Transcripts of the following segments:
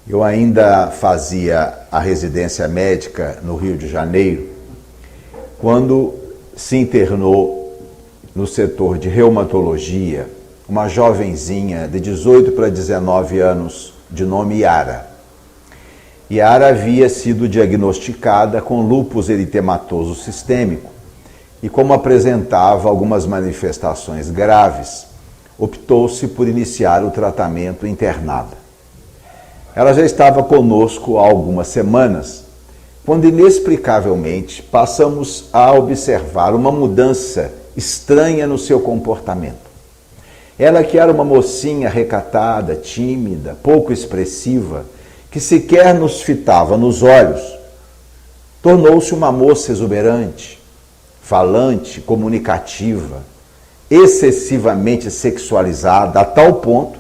Eu ainda fazia a residência médica no Rio de Janeiro, quando se internou no setor de reumatologia uma jovenzinha de 18 para 19 anos, de nome Yara. Yara havia sido diagnosticada com lúpus eritematoso sistêmico e, como apresentava algumas manifestações graves, optou-se por iniciar o tratamento internada. Ela já estava conosco há algumas semanas, quando inexplicavelmente passamos a observar uma mudança estranha no seu comportamento. Ela, que era uma mocinha recatada, tímida, pouco expressiva, que sequer nos fitava nos olhos, tornou-se uma moça exuberante, falante, comunicativa, excessivamente sexualizada, a tal ponto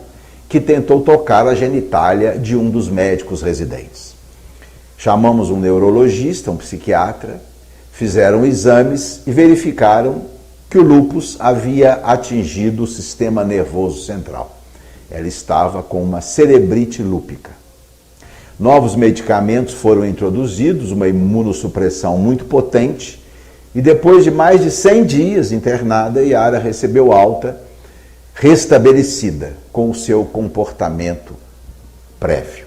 que tentou tocar a genitália de um dos médicos residentes. Chamamos um neurologista, um psiquiatra, fizeram exames e verificaram que o lúpus havia atingido o sistema nervoso central. Ela estava com uma cerebrite lúpica. Novos medicamentos foram introduzidos, uma imunossupressão muito potente, e depois de mais de 100 dias internada, Yara recebeu alta, restabelecida com o seu comportamento prévio.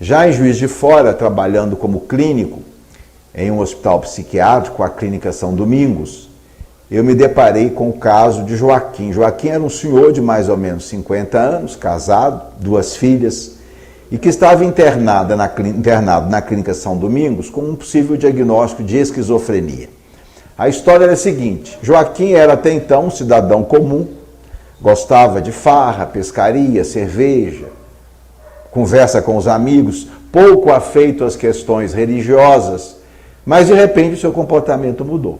Já em Juiz de Fora, trabalhando como clínico em um hospital psiquiátrico, a Clínica São Domingos, eu me deparei com o caso de Joaquim. Joaquim era um senhor de mais ou menos 50 anos, casado, 2 filhas, e que estava internado na Clínica São Domingos com um possível diagnóstico de esquizofrenia. A história era a seguinte: Joaquim era até então um cidadão comum, gostava de farra, pescaria, cerveja, conversa com os amigos, pouco afeito às questões religiosas, mas de repente o seu comportamento mudou.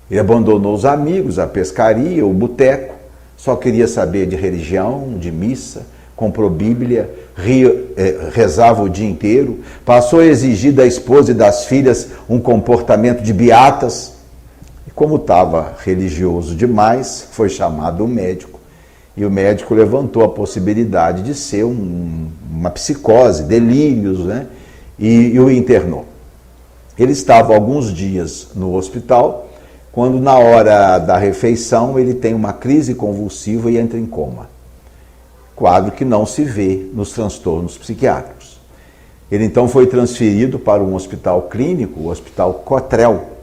Ele abandonou os amigos, a pescaria, o boteco, só queria saber de religião, de missa, comprou Bíblia, rezava o dia inteiro, passou a exigir da esposa e das filhas um comportamento de beatas. Como estava religioso demais, foi chamado o médico, e o médico levantou a possibilidade de ser uma psicose, delírios, né? E o internou. Ele estava alguns dias no hospital, quando na hora da refeição ele tem uma crise convulsiva e entra em coma. Quadro que não se vê nos transtornos psiquiátricos. Ele então foi transferido para um hospital clínico, o Hospital Cottrell,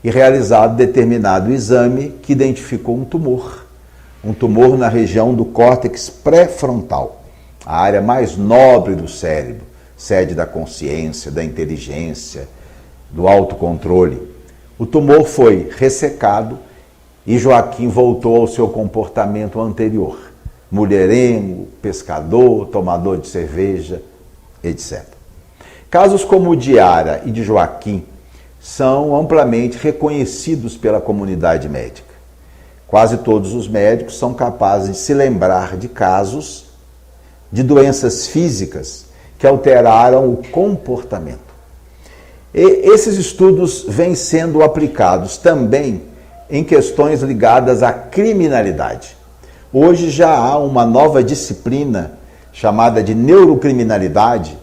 e realizado determinado exame que identificou um tumor na região do córtex pré-frontal, a área mais nobre do cérebro, sede da consciência, da inteligência, do autocontrole. O tumor foi ressecado e Joaquim voltou ao seu comportamento anterior, mulherengo, pescador, tomador de cerveja, etc. Casos como o de Yara e de Joaquim são amplamente reconhecidos pela comunidade médica. Quase todos os médicos são capazes de se lembrar de casos de doenças físicas que alteraram o comportamento. E esses estudos vêm sendo aplicados também em questões ligadas à criminalidade. Hoje já há uma nova disciplina chamada de neurocriminalidade,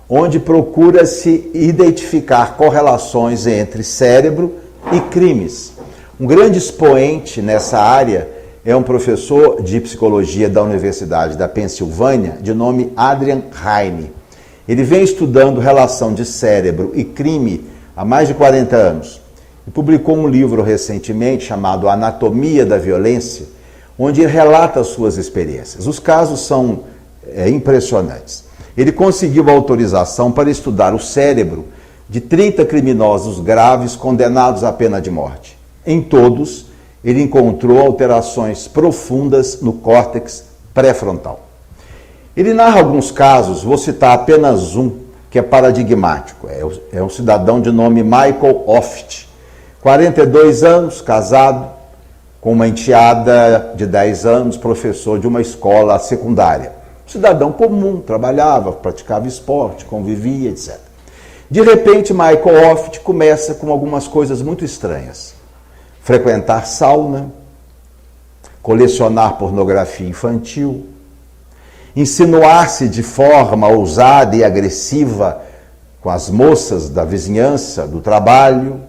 onde procura-se identificar correlações entre cérebro e crimes. Um grande expoente nessa área é um professor de psicologia da Universidade da Pensilvânia, de nome Adrian Heine. Ele vem estudando relação de cérebro e crime há mais de 40 anos e publicou um livro recentemente chamado Anatomia da Violência, onde ele relata as suas experiências. Os casos são impressionantes. Ele conseguiu a autorização para estudar o cérebro de 30 criminosos graves condenados à pena de morte. Em todos, ele encontrou alterações profundas no córtex pré-frontal. Ele narra alguns casos, vou citar apenas um, que é paradigmático. É um cidadão de nome Michael Oft, 42 anos, casado, com uma enteada de 10 anos, professor de uma escola secundária. Cidadão comum, trabalhava, praticava esporte, convivia, etc. De repente, Michael Oft começa com algumas coisas muito estranhas. Frequentar sauna, colecionar pornografia infantil, insinuar-se de forma ousada e agressiva com as moças da vizinhança, do trabalho,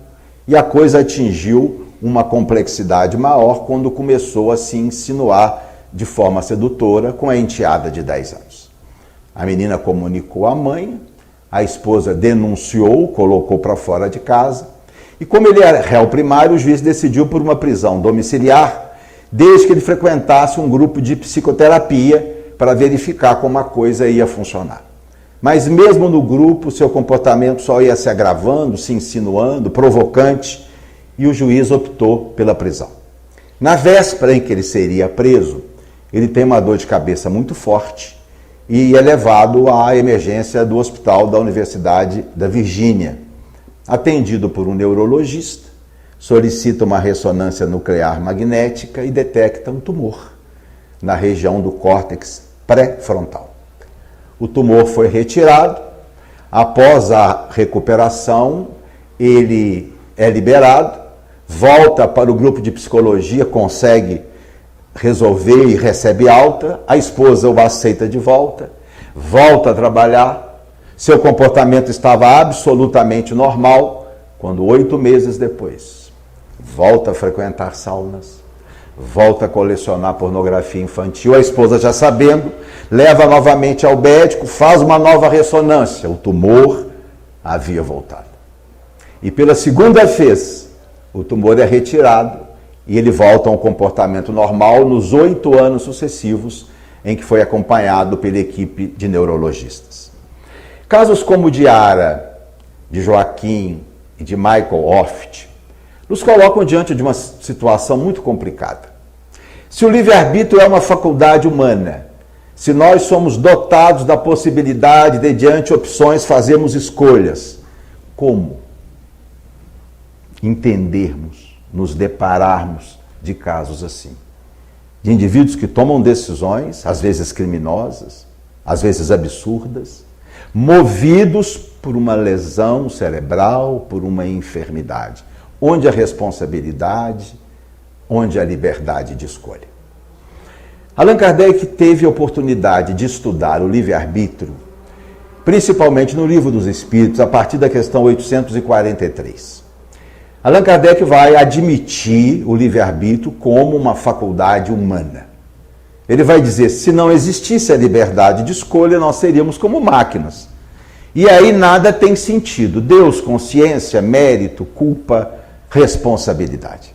e a coisa atingiu uma complexidade maior quando começou a se insinuar de forma sedutora com a enteada de 10 anos. A menina comunicou à mãe, a esposa denunciou, colocou para fora de casa, e como ele era réu primário, o juiz decidiu por uma prisão domiciliar, desde que ele frequentasse um grupo de psicoterapia para verificar como a coisa ia funcionar. Mas mesmo no grupo, seu comportamento só ia se agravando, se insinuando, provocante, e o juiz optou pela prisão. Na véspera em que ele seria preso, ele tem uma dor de cabeça muito forte e é levado à emergência do hospital da Universidade da Virgínia. Atendido por um neurologista, solicita uma ressonância nuclear magnética e detecta um tumor na região do córtex pré-frontal. O tumor foi retirado. Após a recuperação, ele é liberado, volta para o grupo de psicologia, consegue resolver e recebe alta. A esposa o aceita de volta, volta a trabalhar. Seu comportamento estava absolutamente normal, quando 8 meses depois, volta a frequentar saunas, volta a colecionar pornografia infantil. A esposa, já sabendo, leva novamente ao médico, faz uma nova ressonância. O tumor havia voltado. E pela segunda vez, o tumor é retirado e ele volta a um comportamento normal nos 8 anos sucessivos em que foi acompanhado pela equipe de neurologistas. Casos como o de Ara, de Joaquim e de Michael Oft nos colocam diante de uma situação muito complicada. Se o livre-arbítrio é uma faculdade humana, se nós somos dotados da possibilidade de, diante opções, fazermos escolhas, como entendermos, nos depararmos de casos assim? De indivíduos que tomam decisões, às vezes criminosas, às vezes absurdas, movidos por uma lesão cerebral, por uma enfermidade. Onde a responsabilidade, onde a liberdade de escolha. Allan Kardec teve a oportunidade de estudar o livre-arbítrio, principalmente no Livro dos Espíritos, a partir da questão 843. Allan Kardec vai admitir o livre-arbítrio como uma faculdade humana. Ele vai dizer, se não existisse a liberdade de escolha, nós seríamos como máquinas. E aí nada tem sentido. Deus, consciência, mérito, culpa, responsabilidade.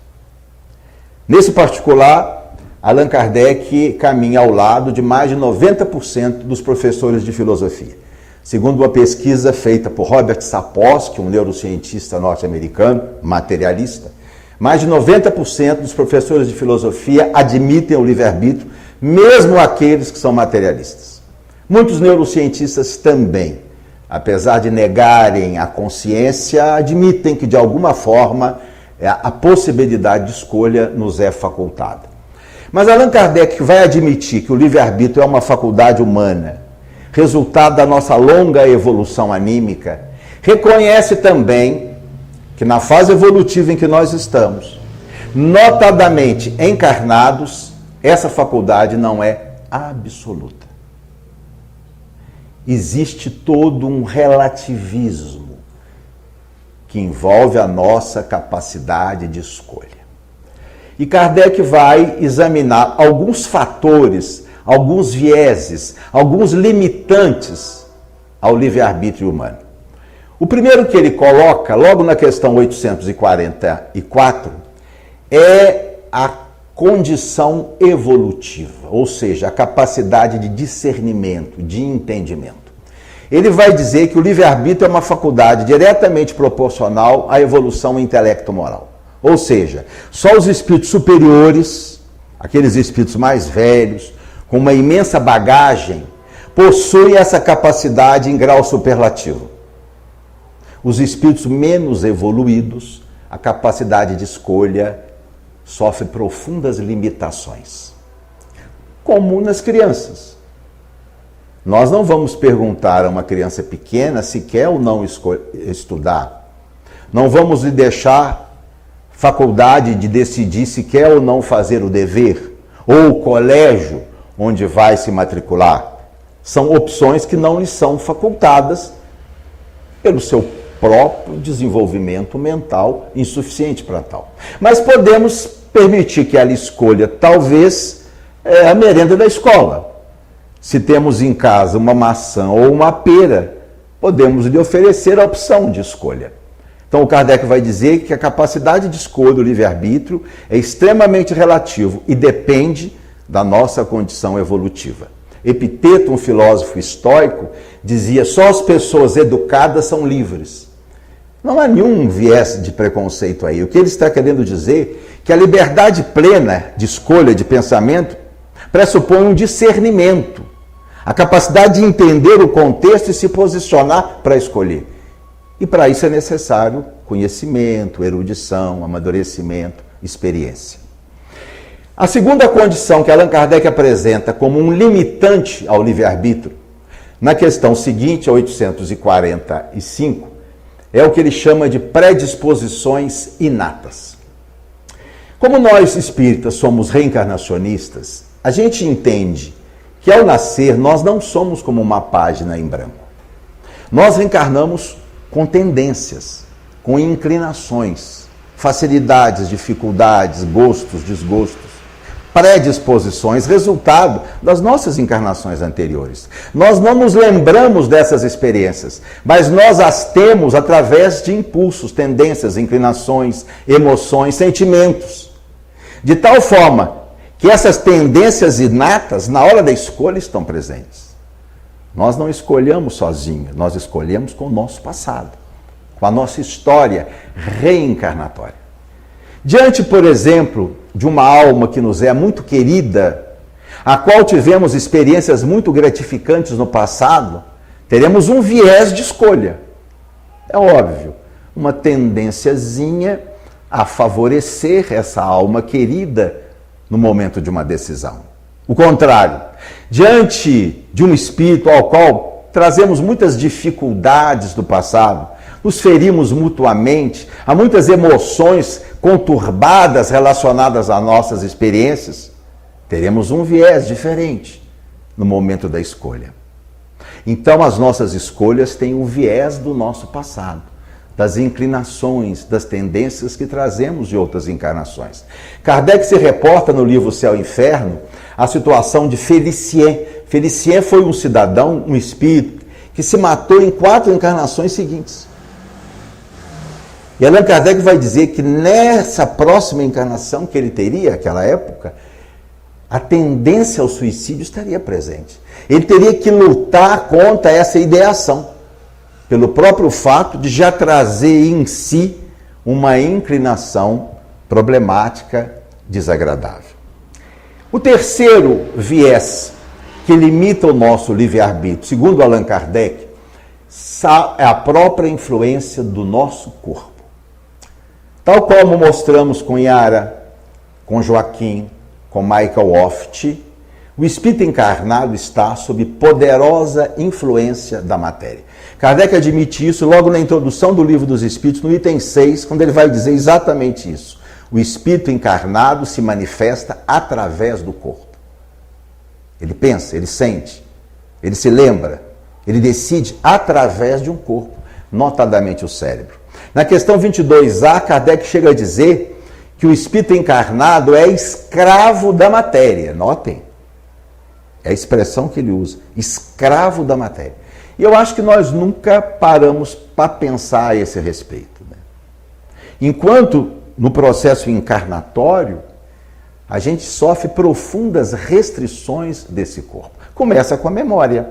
Nesse particular, Allan Kardec caminha ao lado de mais de 90% dos professores de filosofia. Segundo uma pesquisa feita por Robert Sapolsky, um neurocientista norte-americano, materialista, mais de 90% dos professores de filosofia admitem o livre-arbítrio, mesmo aqueles que são materialistas. Muitos neurocientistas também, apesar de negarem a consciência, admitem que, de alguma forma, a possibilidade de escolha nos é facultada. Mas Allan Kardec vai admitir que o livre-arbítrio é uma faculdade humana, resultado da nossa longa evolução anímica, reconhece também que na fase evolutiva em que nós estamos, notadamente encarnados, essa faculdade não é absoluta. Existe todo um relativismo que envolve a nossa capacidade de escolha. E Kardec vai examinar alguns fatores, alguns vieses, alguns limitantes ao livre-arbítrio humano. O primeiro que ele coloca, logo na questão 844, é a condição evolutiva, ou seja, a capacidade de discernimento, de entendimento. Ele vai dizer que o livre-arbítrio é uma faculdade diretamente proporcional à evolução intelecto-moral. Ou seja, só os espíritos superiores, aqueles espíritos mais velhos, com uma imensa bagagem, possuem essa capacidade em grau superlativo. Os espíritos menos evoluídos, a capacidade de escolha sofre profundas limitações. Comum nas crianças. Nós não vamos perguntar a uma criança pequena se quer ou não estudar. Não vamos lhe deixar faculdade de decidir se quer ou não fazer o dever, ou o colégio onde vai se matricular. São opções que não lhes são facultadas pelo seu próprio desenvolvimento mental insuficiente para tal. Mas podemos permitir que ela escolha, talvez, a merenda da escola. Se temos em casa uma maçã ou uma pera, podemos lhe oferecer a opção de escolha. Então o Kardec vai dizer que a capacidade de escolha do livre-arbítrio é extremamente relativo e depende da nossa condição evolutiva. Epiteto, um filósofo estoico, dizia: só as pessoas educadas são livres. Não há nenhum viés de preconceito aí. O que ele está querendo dizer é que a liberdade plena de escolha, de pensamento, pressupõe um discernimento, a capacidade de entender o contexto e se posicionar para escolher. E para isso é necessário conhecimento, erudição, amadurecimento, experiência. A segunda condição que Allan Kardec apresenta como um limitante ao livre-arbítrio, na questão seguinte, a 845, é o que ele chama de predisposições inatas. Como nós espíritas somos reencarnacionistas, a gente entende que ao nascer nós não somos como uma página em branco. Nós reencarnamos com tendências, com inclinações, facilidades, dificuldades, gostos, desgostos, predisposições, resultado das nossas encarnações anteriores. Nós não nos lembramos dessas experiências, mas nós as temos através de impulsos, tendências, inclinações, emoções, sentimentos. De tal forma que essas tendências inatas, na hora da escolha, estão presentes. Nós não escolhemos sozinhos, nós escolhemos com o nosso passado, com a nossa história reencarnatória. Diante, por exemplo, de uma alma que nos é muito querida, a qual tivemos experiências muito gratificantes no passado, teremos um viés de escolha. É óbvio, uma tendênciazinha a favorecer essa alma querida no momento de uma decisão. O contrário, diante de um espírito ao qual trazemos muitas dificuldades do passado, nos ferimos mutuamente, há muitas emoções conturbadas relacionadas às nossas experiências, teremos um viés diferente no momento da escolha. Então as nossas escolhas têm o viés do nosso passado, das inclinações, das tendências que trazemos de outras encarnações. Kardec se reporta no livro Céu e Inferno a situação de Félicien. Félicien foi um cidadão, um espírito, que se matou em 4 encarnações seguintes. E Allan Kardec vai dizer que nessa próxima encarnação que ele teria, naquela época, a tendência ao suicídio estaria presente. Ele teria que lutar contra essa ideação, pelo próprio fato de já trazer em si uma inclinação problemática, desagradável. O terceiro viés que limita o nosso livre-arbítrio, segundo Allan Kardec, é a própria influência do nosso corpo. Tal como mostramos com Yara, com Joaquim, com Michael Oft, o espírito encarnado está sob poderosa influência da matéria. Kardec admite isso logo na introdução do Livro dos Espíritos, no item 6, quando ele vai dizer exatamente isso. O espírito encarnado se manifesta através do corpo. Ele pensa, ele sente, ele se lembra, ele decide através de um corpo, notadamente o cérebro. Na questão 22A, Kardec chega a dizer que o espírito encarnado é escravo da matéria. Notem, é a expressão que ele usa, escravo da matéria. E eu acho que nós nunca paramos para pensar a esse respeito, né? Enquanto no processo encarnatório, a gente sofre profundas restrições desse corpo. Começa com a memória.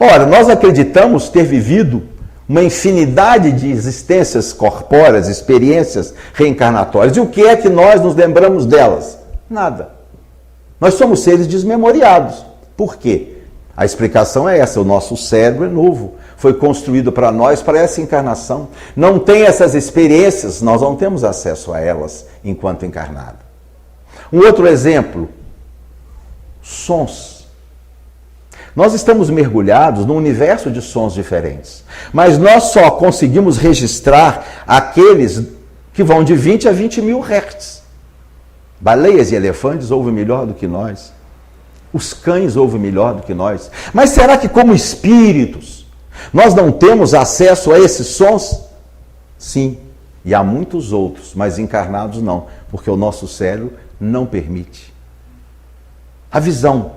Ora, nós acreditamos ter vivido uma infinidade de existências corpóreas, experiências reencarnatórias. E o que é que nós nos lembramos delas? Nada. Nós somos seres desmemoriados. Por quê? A explicação é essa: o nosso cérebro é novo, foi construído para nós, para essa encarnação. Não tem essas experiências, nós não temos acesso a elas enquanto encarnado. Um outro exemplo, sons. Nós estamos mergulhados num universo de sons diferentes, mas nós só conseguimos registrar aqueles que vão de 20 a 20 mil hertz. Baleias e elefantes ouvem melhor do que nós. Os cães ouvem melhor do que nós. Mas será que como espíritos nós não temos acesso a esses sons? Sim, e há muitos outros, mas encarnados não, porque o nosso cérebro não permite. A visão.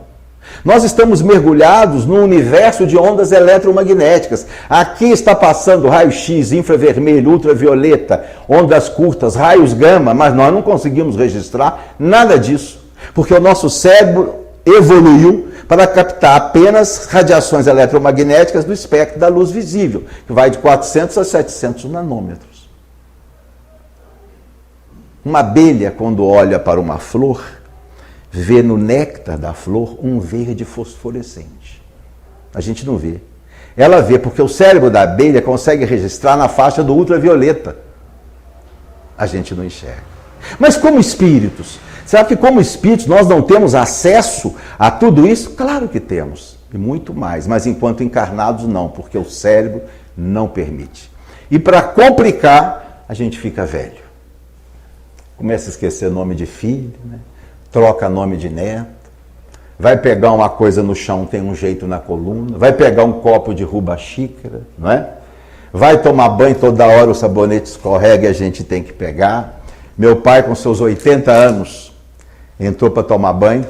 Nós estamos mergulhados num universo de ondas eletromagnéticas. Aqui está passando raio-x, infravermelho, ultravioleta, ondas curtas, raios gama, mas nós não conseguimos registrar nada disso, porque o nosso cérebro evoluiu para captar apenas radiações eletromagnéticas do espectro da luz visível, que vai de 400 a 700 nanômetros. Uma abelha, quando olha para uma flor, vê no néctar da flor um verde fosforescente. A gente não vê. Ela vê porque o cérebro da abelha consegue registrar na faixa do ultravioleta. A gente não enxerga. Mas como espíritos, será que como espíritos nós não temos acesso a tudo isso? Claro que temos, e muito mais, mas enquanto encarnados não, porque o cérebro não permite. E para complicar, a gente fica velho. Começa a esquecer nome de filho, né? Troca nome de neto, vai pegar uma coisa no chão, tem um jeito na coluna, vai pegar um copo, derruba a xícara, não é? Vai tomar banho toda hora, o sabonete escorrega e a gente tem que pegar. Meu pai, com seus 80 anos, entrou para tomar banho,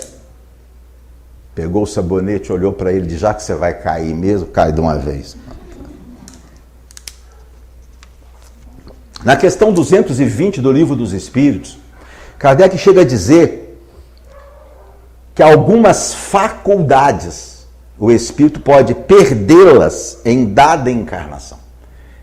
pegou o sabonete, olhou para ele, disse, já que você vai cair mesmo, cai de uma vez. Na questão 220 do Livro dos Espíritos, Kardec chega a dizer que algumas faculdades o espírito pode perdê-las em dada encarnação.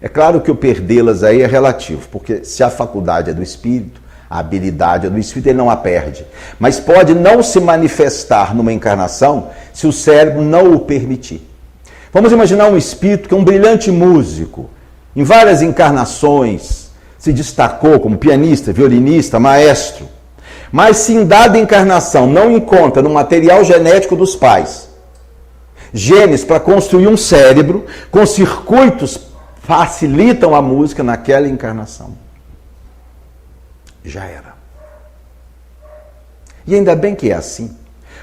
É claro que o perdê-las aí é relativo, porque se a faculdade é do espírito, a habilidade é do espírito, ele não a perde. Mas pode não se manifestar numa encarnação se o cérebro não o permitir. Vamos imaginar um espírito que é um brilhante músico, em várias encarnações se destacou como pianista, violinista, maestro. Mas se em dada encarnação não encontra no material genético dos pais genes para construir um cérebro com circuitos facilitam a música naquela encarnação, já era. E ainda bem que é assim.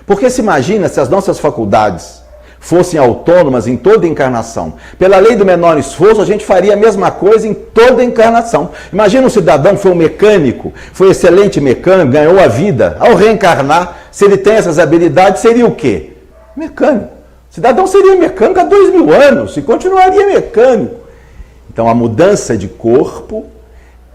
Porque se imagina se as nossas faculdades fossem autônomas em toda encarnação. Pela lei do menor esforço, a gente faria a mesma coisa em toda encarnação. Imagina um cidadão que foi um mecânico, foi excelente mecânico, ganhou a vida. Ao reencarnar, se ele tem essas habilidades, seria o quê? Mecânico. O cidadão seria mecânico há 2000 anos e continuaria mecânico. Então, a mudança de corpo,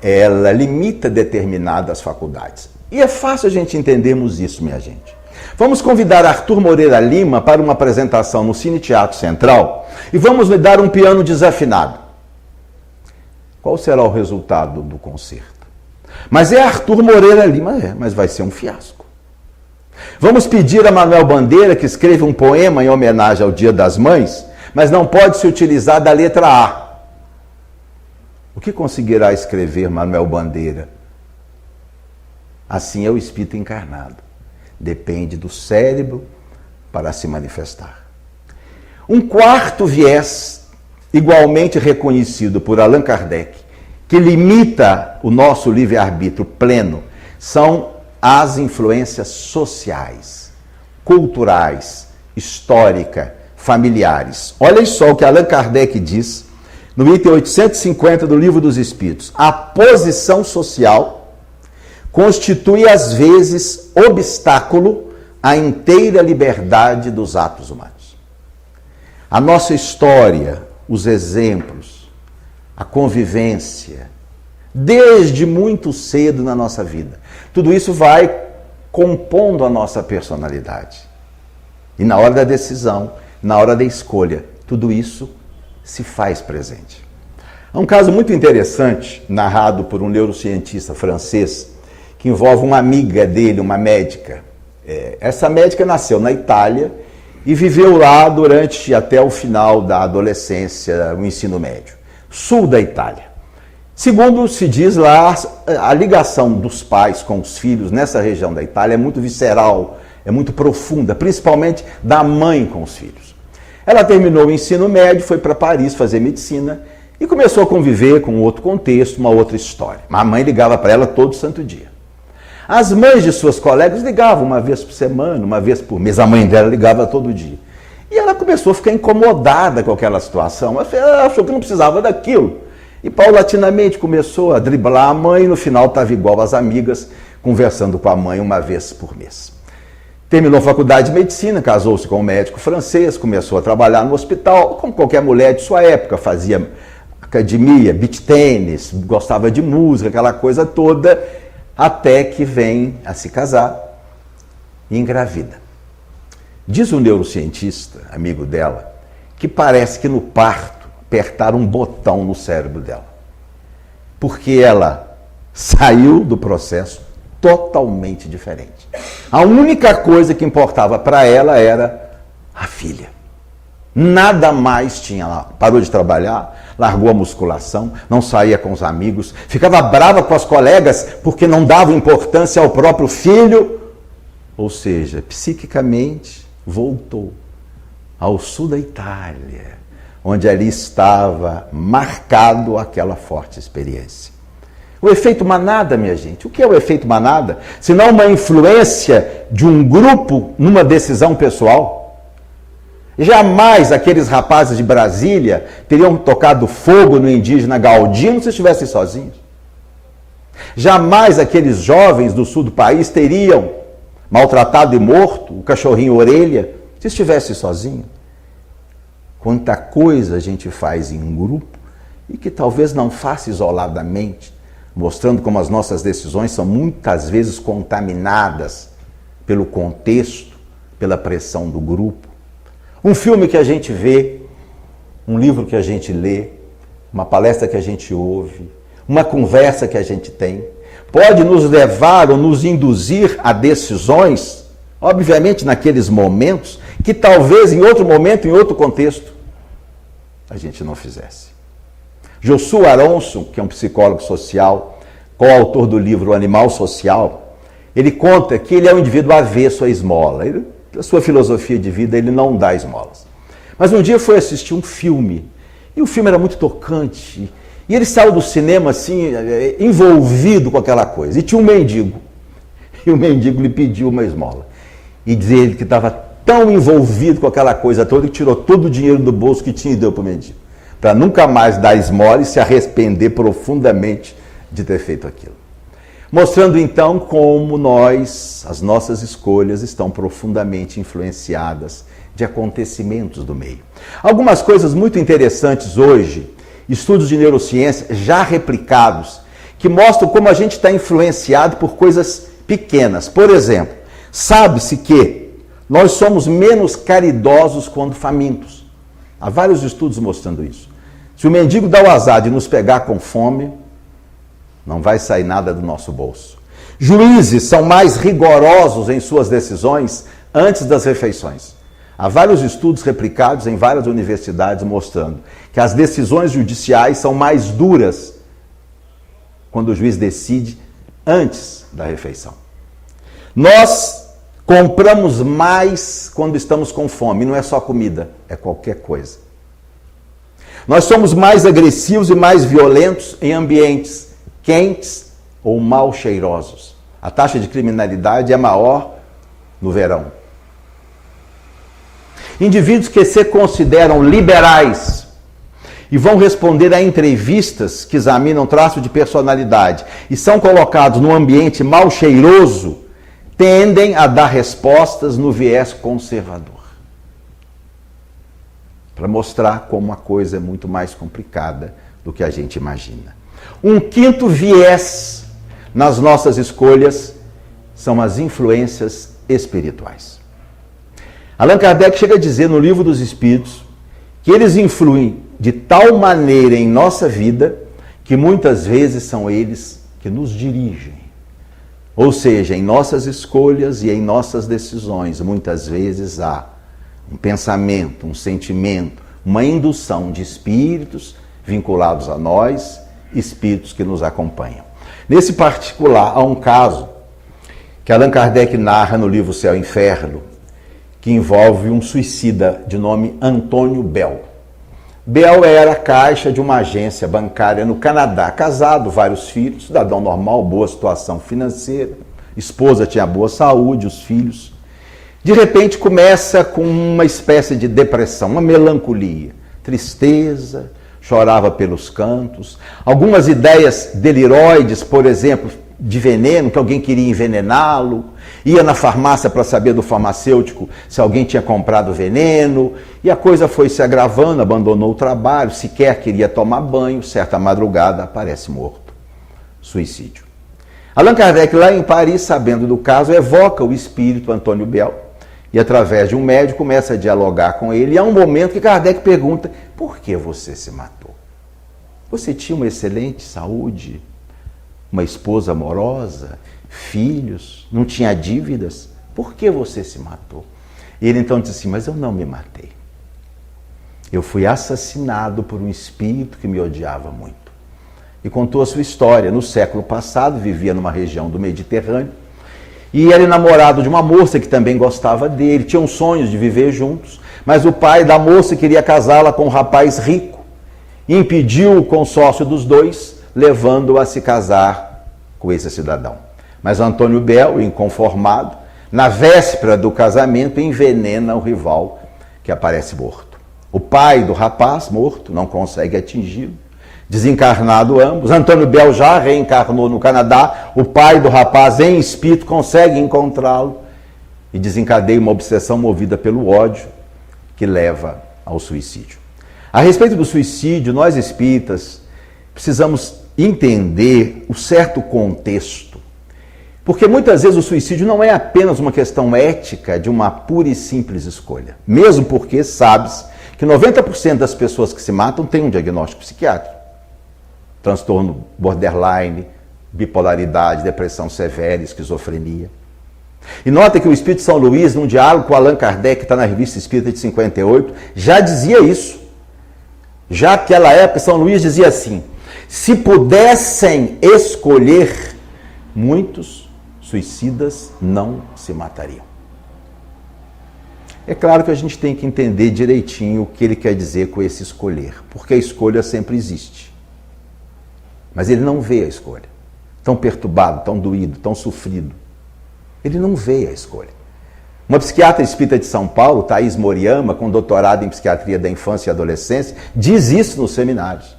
ela limita determinadas faculdades. E é fácil a gente entendermos isso, minha gente. Vamos convidar Arthur Moreira Lima para uma apresentação no Cine Teatro Central e vamos lhe dar um piano desafinado. Qual será o resultado do concerto? Mas é Arthur Moreira Lima, mas vai ser um fiasco. Vamos pedir a Manuel Bandeira que escreva um poema em homenagem ao Dia das Mães, mas não pode se utilizar da letra A. O que conseguirá escrever Manuel Bandeira? Assim é o espírito encarnado. Depende do cérebro para se manifestar. Um quarto viés, igualmente reconhecido por Allan Kardec, que limita o nosso livre-arbítrio pleno, são as influências sociais, culturais, históricas, familiares. Olhem só o que Allan Kardec diz no item 850 do Livro dos Espíritos. A posição social constitui, às vezes, obstáculo à inteira liberdade dos atos humanos. A nossa história, os exemplos, a convivência, desde muito cedo na nossa vida, tudo isso vai compondo a nossa personalidade. E na hora da decisão, na hora da escolha, tudo isso se faz presente. Há um caso muito interessante, narrado por um neurocientista francês, que envolve uma amiga dele, uma médica. Essa médica nasceu na Itália e viveu lá durante até o final da adolescência, o ensino médio. Sul da Itália. Segundo se diz lá, a ligação dos pais com os filhos nessa região da Itália é muito visceral, é muito profunda, principalmente da mãe com os filhos. Ela terminou o ensino médio, foi para Paris fazer medicina e começou a conviver com outro contexto, uma outra história. A mãe ligava para ela todo santo dia. As mães de suas colegas ligavam uma vez por semana, uma vez por mês. A mãe dela ligava todo dia. E ela começou a ficar incomodada com aquela situação. Ela achou que não precisava daquilo. E paulatinamente começou a driblar a mãe e no final estava igual às amigas, conversando com a mãe uma vez por mês. Terminou a faculdade de medicina, casou-se com um médico francês, começou a trabalhar no hospital, como qualquer mulher de sua época, fazia academia, beach tênis, gostava de música, aquela coisa toda, até que vem a se casar e engravida. Diz um neurocientista, amigo dela, que parece que no parto apertaram um botão no cérebro dela, porque ela saiu do processo totalmente diferente. A única coisa que importava para ela era a filha. Nada mais tinha lá. Parou de trabalhar, largou a musculação, não saía com os amigos, ficava brava com as colegas porque não dava importância ao próprio filho. Ou seja, psiquicamente voltou ao sul da Itália, onde ali estava marcado aquela forte experiência. O efeito manada, minha gente. O que é o efeito manada? Senão uma influência de um grupo numa decisão pessoal. Jamais aqueles rapazes de Brasília teriam tocado fogo no indígena Galdino se estivessem sozinhos. Jamais aqueles jovens do sul do país teriam maltratado e morto o cachorrinho Orelha se estivesse sozinho. Quanta coisa a gente faz em um grupo e que talvez não faça isoladamente, mostrando como as nossas decisões são muitas vezes contaminadas pelo contexto, pela pressão do grupo. Um filme que a gente vê, um livro que a gente lê, uma palestra que a gente ouve, uma conversa que a gente tem, pode nos levar ou nos induzir a decisões, obviamente naqueles momentos, que talvez em outro momento, em outro contexto, a gente não fizesse. Joshua Aronson, que é um psicólogo social, coautor do livro O Animal Social, ele conta que ele é um indivíduo avesso à esmola. A sua filosofia de vida, ele não dá esmolas. Mas um dia foi assistir um filme, e o filme era muito tocante, e ele saiu do cinema assim, envolvido com aquela coisa, e tinha um mendigo, e o mendigo lhe pediu uma esmola, e dizia ele que estava tão envolvido com aquela coisa toda, que tirou todo o dinheiro do bolso que tinha e deu para o mendigo, para nunca mais dar esmola e se arrepender profundamente de ter feito aquilo. Mostrando então como as nossas escolhas estão profundamente influenciadas de acontecimentos do meio. Algumas coisas muito interessantes hoje, estudos de neurociência já replicados, que mostram como a gente está influenciado por coisas pequenas. Por exemplo, sabe-se que nós somos menos caridosos quando famintos. Há vários estudos mostrando isso. Se o mendigo dá o azar de nos pegar com fome, não vai sair nada do nosso bolso. Juízes são mais rigorosos em suas decisões antes das refeições. Há vários estudos replicados em várias universidades mostrando que as decisões judiciais são mais duras quando o juiz decide antes da refeição. Nós compramos mais quando estamos com fome. Não é só comida, é qualquer coisa. Nós somos mais agressivos e mais violentos em ambientes quentes ou mal cheirosos. A taxa de criminalidade é maior no verão. Indivíduos que se consideram liberais e vão responder a entrevistas que examinam traço de personalidade e são colocados num ambiente mal cheiroso, tendem a dar respostas no viés conservador. Para mostrar como a coisa é muito mais complicada do que a gente imagina. Um quinto viés nas nossas escolhas são as influências espirituais. Allan Kardec chega a dizer no Livro dos Espíritos que eles influem de tal maneira em nossa vida que muitas vezes são eles que nos dirigem. Ou seja, em nossas escolhas e em nossas decisões, muitas vezes há um pensamento, um sentimento, uma indução de espíritos vinculados a nós, espíritos que nos acompanham. Nesse particular, há um caso que Allan Kardec narra no livro Céu e Inferno, que envolve um suicida de nome Antônio Bell. Bell era caixa de uma agência bancária no Canadá, casado, vários filhos, cidadão normal, boa situação financeira, esposa tinha boa saúde, os filhos. De repente começa com uma espécie de depressão, uma melancolia, tristeza, chorava pelos cantos, algumas ideias deliroides, por exemplo, de veneno, que alguém queria envenená-lo, ia na farmácia para saber do farmacêutico se alguém tinha comprado veneno, e a coisa foi se agravando, abandonou o trabalho, sequer queria tomar banho, certa madrugada aparece morto. Suicídio. Allan Kardec, lá em Paris, sabendo do caso, evoca o espírito Antônio Bell, e através de um médico começa a dialogar com ele, e há um momento que Kardec pergunta: por que você se matou? Você tinha uma excelente saúde, uma esposa amorosa, filhos, não tinha dívidas, por que você se matou? E ele então disse assim: mas eu não me matei. Eu fui assassinado por um espírito que me odiava muito. E contou a sua história. No século passado, vivia numa região do Mediterrâneo, e era namorado de uma moça que também gostava dele, tinham sonhos de viver juntos, mas o pai da moça queria casá-la com um rapaz rico, e impediu o consórcio dos dois, levando-o a se casar com esse cidadão. Mas Antônio Bell, inconformado, na véspera do casamento, envenena o rival, que aparece morto. O pai do rapaz, morto, não consegue atingi-lo. Desencarnado ambos, Antônio Bell já reencarnou no Canadá, o pai do rapaz, em espírito, consegue encontrá-lo e desencadeia uma obsessão movida pelo ódio que leva ao suicídio. A respeito do suicídio, nós espíritas precisamos entender o certo contexto, porque muitas vezes o suicídio não é apenas uma questão ética de uma pura e simples escolha, mesmo porque sabes que 90% das pessoas que se matam têm um diagnóstico psiquiátrico. Transtorno borderline, bipolaridade, depressão severa, esquizofrenia. E nota que o Espírito São Luís, num diálogo com Allan Kardec, que está na Revista Espírita de 58, já dizia isso. Já naquela época, São Luís dizia assim: se pudessem escolher, muitos suicidas não se matariam. É claro que a gente tem que entender direitinho o que ele quer dizer com esse escolher, porque a escolha sempre existe. Mas ele não vê a escolha. Tão perturbado, tão doído, tão sofrido. Ele não vê a escolha. Uma psiquiatra espírita de São Paulo, Thaís Moriyama, com doutorado em psiquiatria da infância e adolescência, diz isso nos seminários.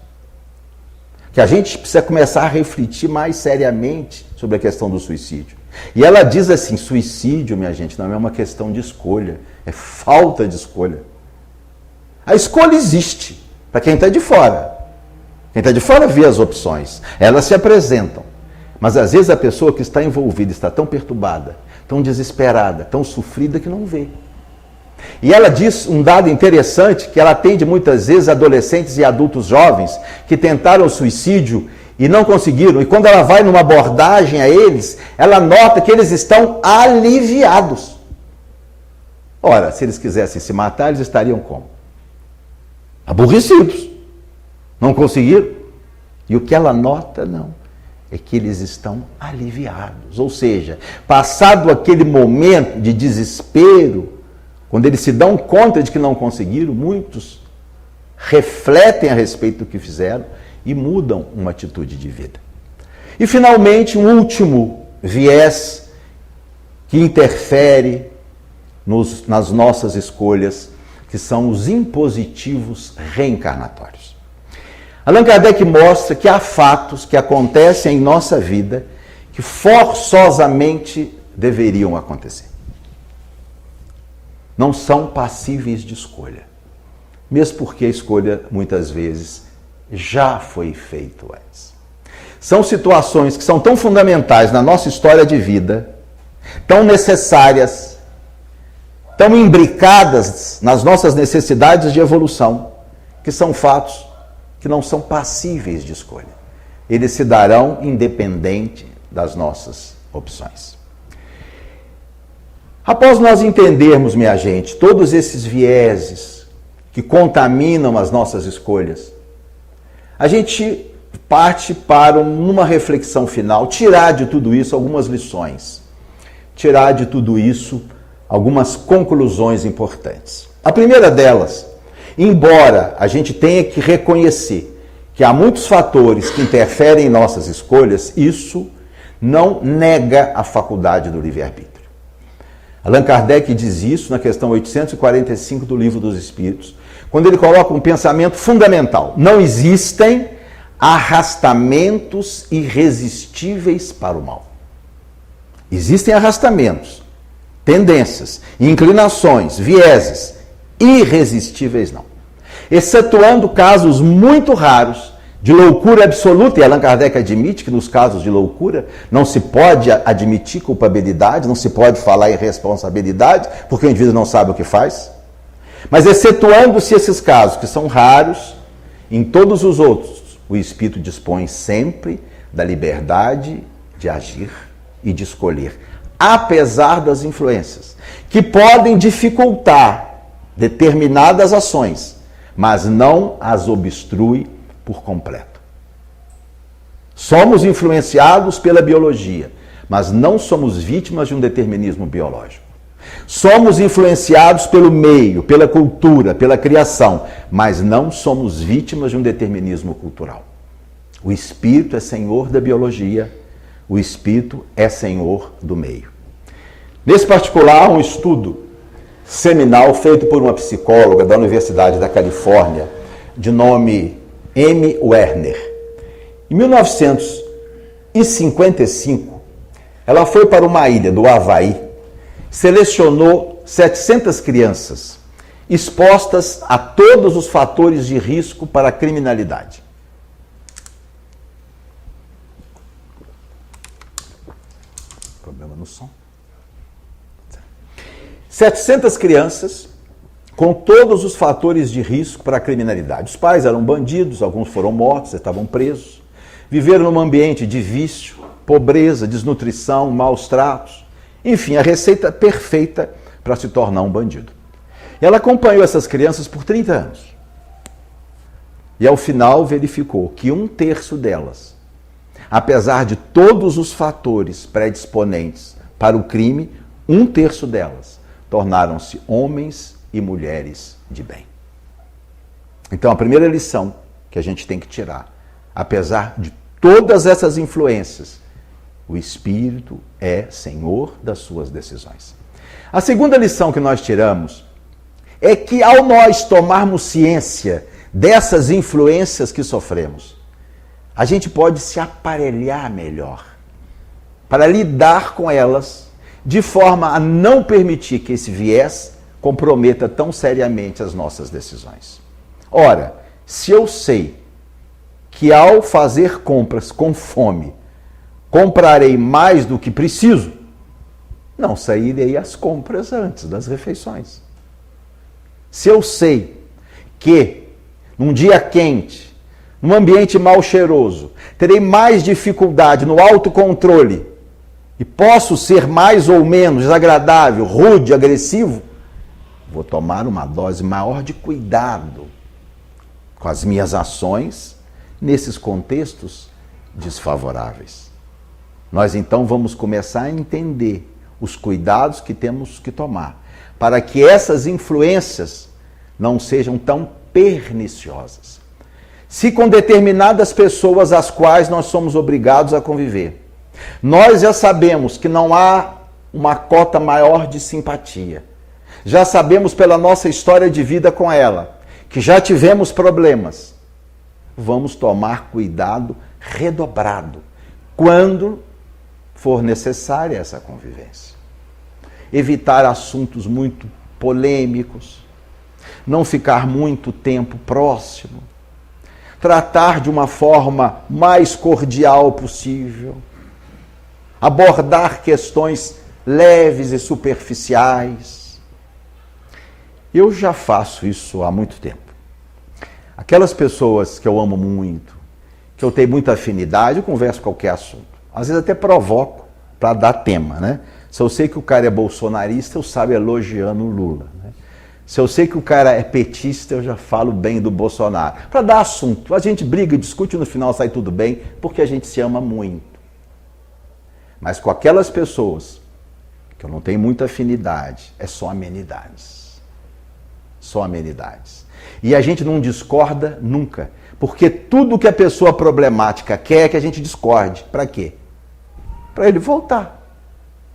Que a gente precisa começar a refletir mais seriamente sobre a questão do suicídio. E ela diz assim: suicídio, minha gente, não é uma questão de escolha, é falta de escolha. A escolha existe para quem está de fora. Quem está de fora vê as opções, elas se apresentam. Mas às vezes a pessoa que está envolvida está tão perturbada, tão desesperada, tão sofrida que não vê. E ela diz um dado interessante, que ela atende muitas vezes adolescentes e adultos jovens que tentaram o suicídio e não conseguiram. E quando ela vai numa abordagem a eles, ela nota que eles estão aliviados. Ora, se eles quisessem se matar, eles estariam como? Aborrecidos. Não conseguiram? E o que ela nota, não, é que eles estão aliviados. Ou seja, passado aquele momento de desespero, quando eles se dão conta de que não conseguiram, muitos refletem a respeito do que fizeram e mudam uma atitude de vida. E finalmente, um último viés que interfere nas nossas escolhas, que são os impositivos reencarnatórios. Allan Kardec mostra que há fatos que acontecem em nossa vida que forçosamente deveriam acontecer. Não são passíveis de escolha, mesmo porque a escolha, muitas vezes, já foi feita antes. São situações que são tão fundamentais na nossa história de vida, tão necessárias, tão imbricadas nas nossas necessidades de evolução, que são fatos que não são passíveis de escolha. Eles se darão independente das nossas opções. Após nós entendermos, minha gente, todos esses vieses que contaminam as nossas escolhas, a gente parte para numa reflexão final, tirar de tudo isso algumas lições, tirar de tudo isso algumas conclusões importantes. A primeira delas: embora a gente tenha que reconhecer que há muitos fatores que interferem em nossas escolhas, isso não nega a faculdade do livre-arbítrio. Allan Kardec diz isso na questão 845 do Livro dos Espíritos, quando ele coloca um pensamento fundamental. Não existem arrastamentos irresistíveis para o mal. Existem arrastamentos, tendências, inclinações, vieses, irresistíveis não. Excetuando casos muito raros de loucura absoluta, e Allan Kardec admite que nos casos de loucura não se pode admitir culpabilidade, não se pode falar em responsabilidade, porque o indivíduo não sabe o que faz. Mas excetuando-se esses casos, que são raros, em todos os outros, o espírito dispõe sempre da liberdade de agir e de escolher, apesar das influências, que podem dificultar determinadas ações, mas não as obstrui por completo. Somos influenciados pela biologia, mas não somos vítimas de um determinismo biológico. Somos influenciados pelo meio, pela cultura, pela criação, mas não somos vítimas de um determinismo cultural. O espírito é senhor da biologia, o espírito é senhor do meio. Nesse particular, um estudo seminal feito por uma psicóloga da Universidade da Califórnia, de nome M. Werner. Em 1955, ela foi para uma ilha do Havaí, selecionou 700 crianças expostas a todos os fatores de risco para a criminalidade. Problema no som. 700 crianças com todos os fatores de risco para a criminalidade. Os pais eram bandidos, alguns foram mortos, estavam presos, viveram num ambiente de vício, pobreza, desnutrição, maus tratos. Enfim, a receita perfeita para se tornar um bandido. E ela acompanhou essas crianças por 30 anos. E ao final verificou que 1/3 delas, apesar de todos os fatores predisponentes para o crime, 1/3 delas tornaram-se homens e mulheres de bem. Então, a primeira lição que a gente tem que tirar, apesar de todas essas influências, o espírito é senhor das suas decisões. A segunda lição que nós tiramos é que, ao nós tomarmos ciência dessas influências que sofremos, a gente pode se aparelhar melhor para lidar com elas de forma a não permitir que esse viés comprometa tão seriamente as nossas decisões. Ora, se eu sei que ao fazer compras com fome, comprarei mais do que preciso, não sairei às compras antes das refeições. Se eu sei que num dia quente, num ambiente mal cheiroso, terei mais dificuldade no autocontrole e posso ser mais ou menos desagradável, rude, agressivo, vou tomar uma dose maior de cuidado com as minhas ações nesses contextos desfavoráveis. Nós então vamos começar a entender os cuidados que temos que tomar para que essas influências não sejam tão perniciosas. Se com determinadas pessoas às quais nós somos obrigados a conviver, nós já sabemos que não há uma cota maior de simpatia, já sabemos pela nossa história de vida com ela, que já tivemos problemas, vamos tomar cuidado redobrado quando for necessária essa convivência. Evitar assuntos muito polêmicos, não ficar muito tempo próximo, tratar de uma forma mais cordial possível, abordar questões leves e superficiais. Eu já faço isso há muito tempo. Aquelas pessoas que eu amo muito, que eu tenho muita afinidade, eu converso qualquer assunto. Às vezes até provoco para dar tema, né? Se eu sei que o cara é bolsonarista, eu saio elogiando o Lula, né? Se eu sei que o cara é petista, eu já falo bem do Bolsonaro. Para dar assunto. A gente briga, discute e no final sai tudo bem, porque a gente se ama muito. Mas com aquelas pessoas que eu não tenho muita afinidade, é só amenidades. Só amenidades. E a gente não discorda nunca. Porque tudo que a pessoa problemática quer é que a gente discorde. Para quê? para ele voltar,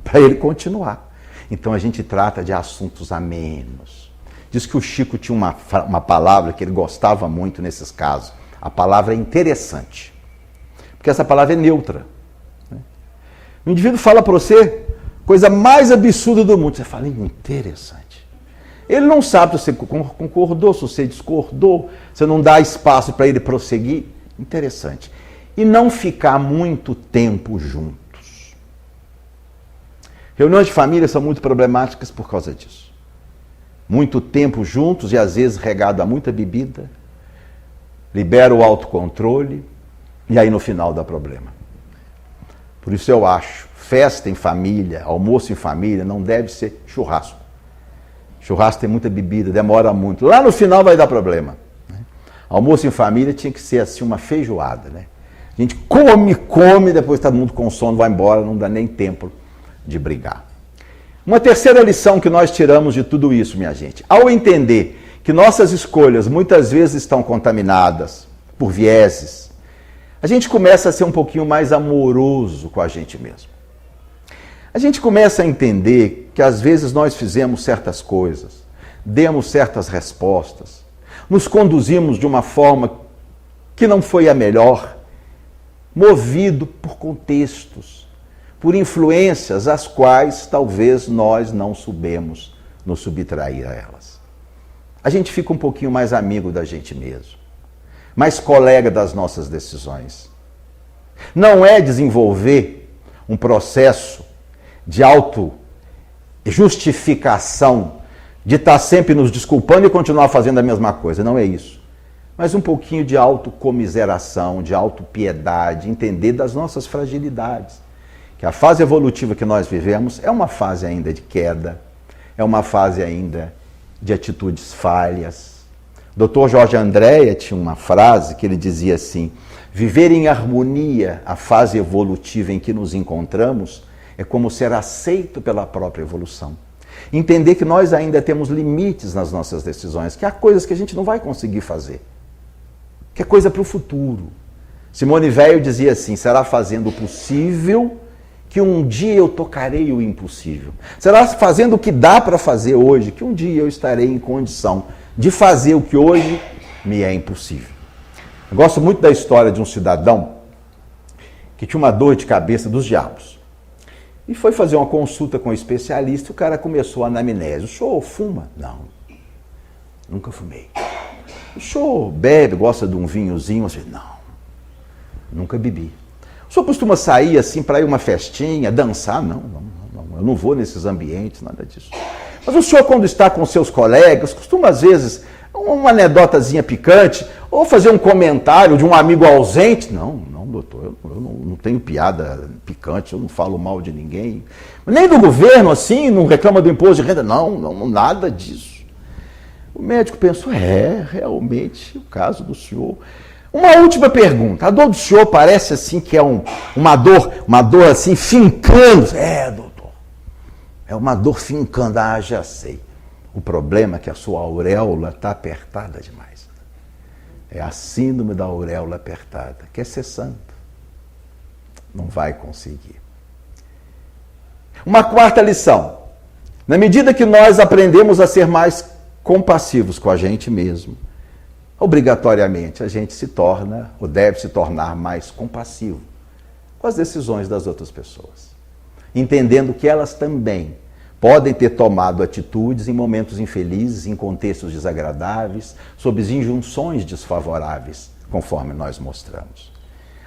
para ele continuar. Então a gente trata de assuntos amenos. Diz que o Chico tinha uma palavra que ele gostava muito nesses casos. A palavra é interessante. Porque essa palavra é neutra. O indivíduo fala para você coisa mais absurda do mundo. Você fala, interessante. Ele não sabe se você concordou, se você discordou, você não dá espaço para ele prosseguir. Interessante. E não ficar muito tempo juntos. Reuniões de família são muito problemáticas por causa disso. Muito tempo juntos e às vezes regado a muita bebida, libera o autocontrole e aí no final dá problema. Por isso eu acho, festa em família, almoço em família, não deve ser churrasco. Churrasco tem muita bebida, demora muito. Lá no final vai dar problema. Almoço em família tinha que ser assim uma feijoada, né? A gente come, depois todo mundo com sono, vai embora, não dá nem tempo de brigar. Uma terceira lição que nós tiramos de tudo isso, minha gente, ao entender que nossas escolhas muitas vezes estão contaminadas por vieses, a gente começa a ser um pouquinho mais amoroso com a gente mesmo. A gente começa a entender que às vezes nós fizemos certas coisas, demos certas respostas, nos conduzimos de uma forma que não foi a melhor, movido por contextos, por influências às quais talvez nós não soubemos nos subtrair a elas. A gente fica um pouquinho mais amigo da gente mesmo, mais colega das nossas decisões. Não é desenvolver um processo de auto-justificação, de estar sempre nos desculpando e continuar fazendo a mesma coisa, não é isso. Mas um pouquinho de autocomiseração, de autopiedade, entender das nossas fragilidades. Que a fase evolutiva que nós vivemos é uma fase ainda de queda, é uma fase ainda de atitudes falhas. O Dr. Jorge Andréa tinha uma frase que ele dizia assim: viver em harmonia a fase evolutiva em que nos encontramos é como ser aceito pela própria evolução. Entender que nós ainda temos limites nas nossas decisões, que há coisas que a gente não vai conseguir fazer, que é coisa para o futuro. Simone Weil dizia assim: será fazendo o possível que um dia eu tocarei o impossível. Será fazendo o que dá para fazer hoje que um dia eu estarei em condição de fazer o que hoje me é impossível. Eu gosto muito da história de um cidadão que tinha uma dor de cabeça dos diabos. E foi fazer uma consulta com um especialista e o cara começou a anamnese. O senhor fuma? Não, nunca fumei. O senhor bebe, gosta de um vinhozinho? Não, nunca bebi. O senhor costuma sair assim para ir a uma festinha, dançar? Não, eu não vou nesses ambientes, nada disso. Mas o senhor, quando está com seus colegas, costuma às vezes uma anedotazinha picante ou fazer um comentário de um amigo ausente? Não, doutor, eu não tenho piada picante, eu não falo mal de ninguém. Nem do governo, assim, não reclama do imposto de renda? Não, nada disso. O médico pensou, realmente, o caso do senhor. Uma última pergunta, a dor do senhor parece assim que é uma dor assim fincando. Doutor, é uma dor fincando, já sei. O problema é que a sua auréola está apertada demais. É a síndrome da auréola apertada. Quer ser santo? Não vai conseguir. Uma quarta lição. Na medida que nós aprendemos a ser mais compassivos com a gente mesmo, obrigatoriamente a gente se torna, ou deve se tornar, mais compassivo com as decisões das outras pessoas. Entendendo que elas também podem ter tomado atitudes em momentos infelizes, em contextos desagradáveis, sob injunções desfavoráveis, conforme nós mostramos.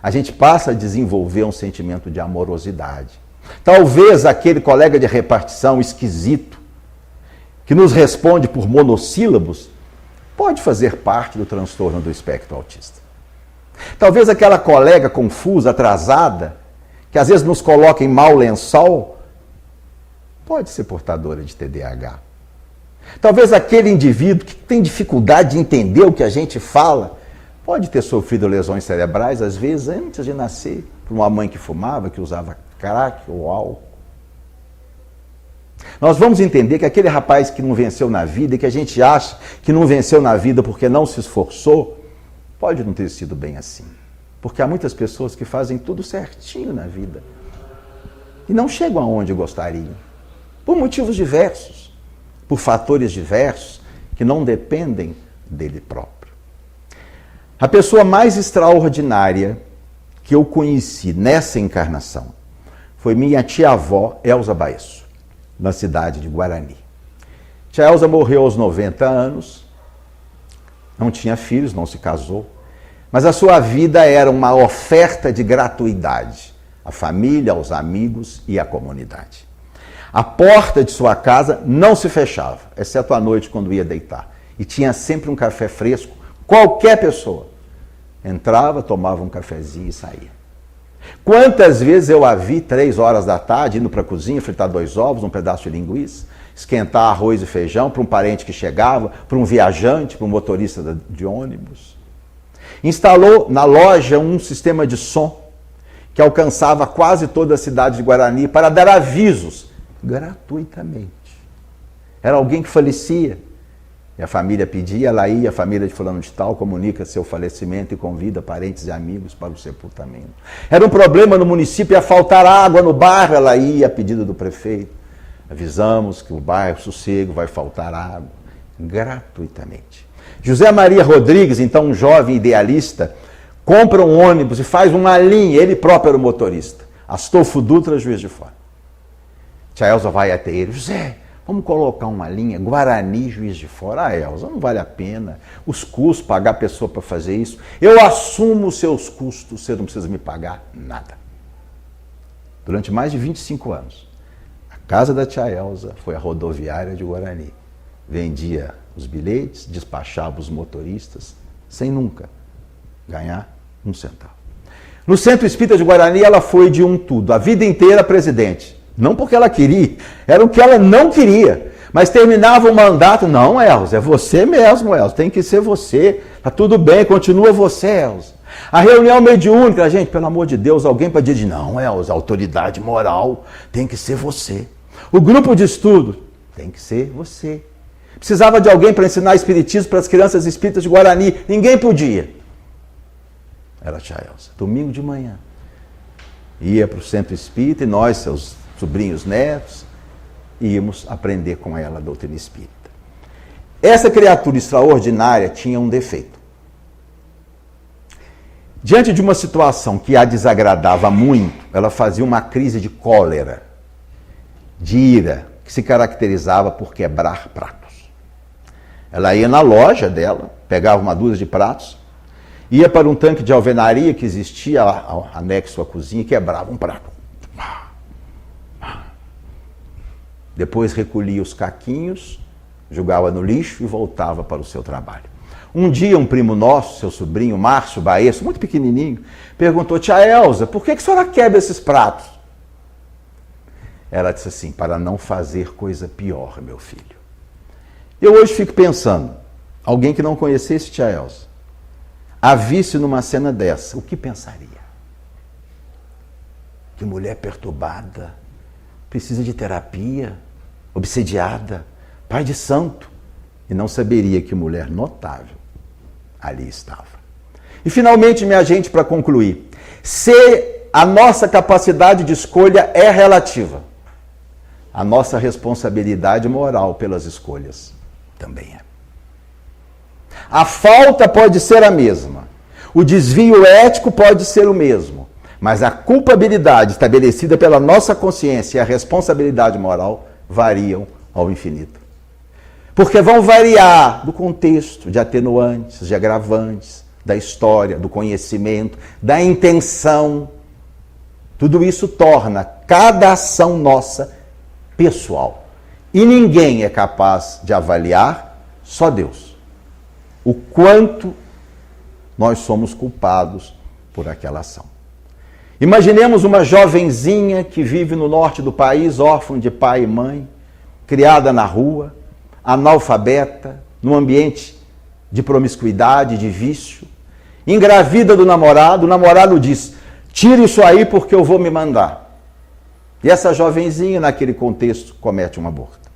A gente passa a desenvolver um sentimento de amorosidade. Talvez aquele colega de repartição esquisito, que nos responde por monossílabos, pode fazer parte do transtorno do espectro autista. Talvez aquela colega confusa, atrasada, que às vezes nos coloca em mau lençol, pode ser portadora de TDAH. Talvez aquele indivíduo que tem dificuldade de entender o que a gente fala, pode ter sofrido lesões cerebrais, às vezes, antes de nascer, por uma mãe que fumava, que usava crack ou álcool. Nós vamos entender que aquele rapaz que não venceu na vida e que a gente acha que não venceu na vida porque não se esforçou, pode não ter sido bem assim. Porque há muitas pessoas que fazem tudo certinho na vida, e não chegam aonde gostariam, por motivos diversos, por fatores diversos que não dependem dele próprio. A pessoa mais extraordinária que eu conheci nessa encarnação foi minha tia-avó, Elza Baesso, na cidade de Guarani. Tia Elza morreu aos 90 anos, não tinha filhos, não se casou, mas a sua vida era uma oferta de gratuidade à família, aos amigos e à comunidade. A porta de sua casa não se fechava, exceto à noite quando ia deitar. E tinha sempre um café fresco, qualquer pessoa entrava, tomava um cafezinho e saía. Quantas vezes eu a vi 3 horas da tarde indo para a cozinha, fritar 2 ovos, um pedaço de linguiça, esquentar arroz e feijão para um parente que chegava, para um viajante, para um motorista de ônibus. Instalou na loja um sistema de som que alcançava quase toda a cidade de Guarani para dar avisos gratuitamente. Era alguém que falecia e a família pedia, ela ia, a família de fulano de tal comunica seu falecimento e convida parentes e amigos para o sepultamento. Era um problema no município, ia faltar água no bairro, ela ia a pedido do prefeito. Avisamos que o bairro Sossego vai faltar água, gratuitamente. José Maria Rodrigues, então um jovem idealista, compra um ônibus e faz uma linha, ele próprio era o motorista. Astolfo Dutra, Juiz de Fora. Tia Elza vai até ele, José, vamos colocar uma linha, Guarani, Juiz de Fora. Ah, Elza, não vale a pena, os custos, pagar a pessoa para fazer isso. Eu assumo os seus custos, você não precisa me pagar nada. Durante mais de 25 anos, a casa da tia Elza foi a rodoviária de Guarani. Vendia os bilhetes, despachava os motoristas, sem nunca ganhar um centavo. No Centro Espírita de Guarani, ela foi de um tudo, a vida inteira presidente. Não porque ela queria, era o que ela não queria. Mas terminava o mandato, não, Elza, é você mesmo, Elza, tem que ser você. Tá tudo bem, continua você, Elza. A reunião mediúnica, gente, pelo amor de Deus, alguém para dizer, não, Elza, a autoridade moral tem que ser você. O grupo de estudo tem que ser você. Precisava de alguém para ensinar espiritismo para as crianças espíritas de Guarani, ninguém podia. Era a tia Elza, domingo de manhã. Ia para o Centro Espírita e nós, seus sobrinhos netos, íamos aprender com ela a doutrina espírita. Essa criatura extraordinária tinha um defeito. Diante de uma situação que a desagradava muito, ela fazia uma crise de cólera, de ira, que se caracterizava por quebrar pratos. Ela ia na loja dela, pegava uma dúzia de pratos, ia para um tanque de alvenaria que existia anexo à cozinha e quebrava um prato. Depois recolhia os caquinhos, jogava no lixo e voltava para o seu trabalho. Um dia um primo nosso, seu sobrinho Márcio Baesso, muito pequenininho, perguntou, tia Elza, por que a senhora quebra esses pratos? Ela disse assim, para não fazer coisa pior, meu filho. Eu hoje fico pensando, alguém que não conhecesse tia Elza, a visse numa cena dessa, o que pensaria? Que mulher perturbada, precisa de terapia, obsediada, pai de santo, e não saberia que mulher notável ali estava. E finalmente, minha gente, para concluir, se a nossa capacidade de escolha é relativa, a nossa responsabilidade moral pelas escolhas também é. A falta pode ser a mesma, o desvio ético pode ser o mesmo, mas a culpabilidade estabelecida pela nossa consciência e a responsabilidade moral variam ao infinito. Porque vão variar do contexto, de atenuantes, de agravantes, da história, do conhecimento, da intenção. Tudo isso torna cada ação nossa pessoal. E ninguém é capaz de avaliar, só Deus, o quanto nós somos culpados por aquela ação. Imaginemos uma jovenzinha que vive no norte do país, órfã de pai e mãe, criada na rua, analfabeta, num ambiente de promiscuidade, de vício, engravida do namorado, o namorado diz, tira isso aí porque eu vou me mandar. E essa jovenzinha, naquele contexto, comete um aborto.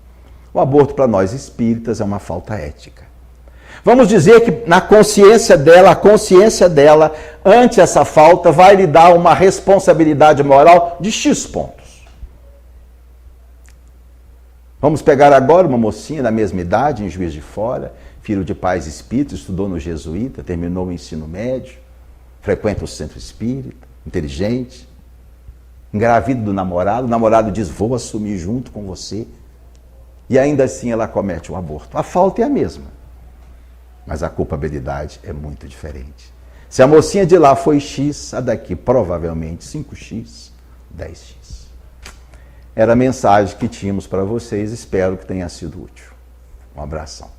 O aborto, para nós espíritas, é uma falta ética. Vamos dizer que na consciência dela, a consciência dela, ante essa falta, vai lhe dar uma responsabilidade moral de X pontos. Vamos pegar agora uma mocinha da mesma idade, em Juiz de Fora, filho de pais espíritas, estudou no jesuíta, terminou o ensino médio, frequenta o centro espírita, inteligente, engravida do namorado, o namorado diz, vou assumir junto com você, e ainda assim ela comete um aborto. A falta é a mesma, mas a culpabilidade é muito diferente. Se a mocinha de lá foi X, a daqui provavelmente 5X, 10X. Era a mensagem que tínhamos para vocês, espero que tenha sido útil. Um abração.